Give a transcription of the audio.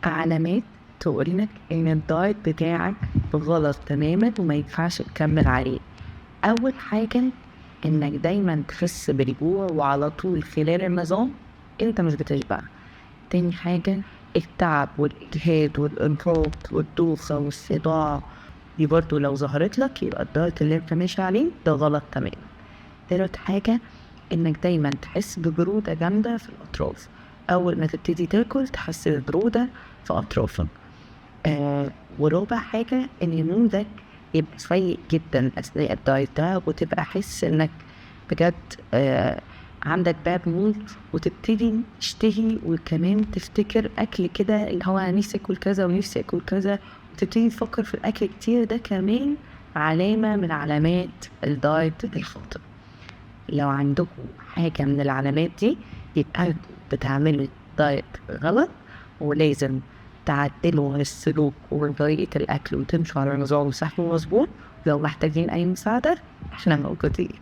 علامات تقولك إن الدايت بتاعك غلط تماما وما ينفعش تكمل عليه. أول حاجة إنك دايما تحس بالجوع وعلى طول خلال النظام أنت مش بتشبع. تاني حاجة التعب والإجهاد والإرهاق والدوخة والصداع، دي برضو لو ظهرت لك يبقى الدايت اللي انت ماشي عليه ده غلط تماما. تالت حاجة إنك دايما تحس ببرودة جامدة في الأطراف، أول ما تبتدي تاكل تحس ببرودة في أطرافك. ورابع حاجة إن مودك يبقى سيء جدا أثناء الدايت ده، وتبقى حس إنك بجد عندك باد مود، وتبتدي تشتهي وكمان تفتكر أكل كده اللي هو أنا نفسي أكل كذا ونفسي أكل كذا، وتبتدي تفكر في الأكل كتير. ده كمان علامة من علامات الدايت الخاطئ. لو عندكم حاجة من العلامات دي يبقى انتوا بتعملوا دايت غلط، ولازم تعدلوا السلوك وطريقة الأكل وتمشوا على نظام صحي مظبوط. لو محتاجين أي مساعدة احنا موجودين.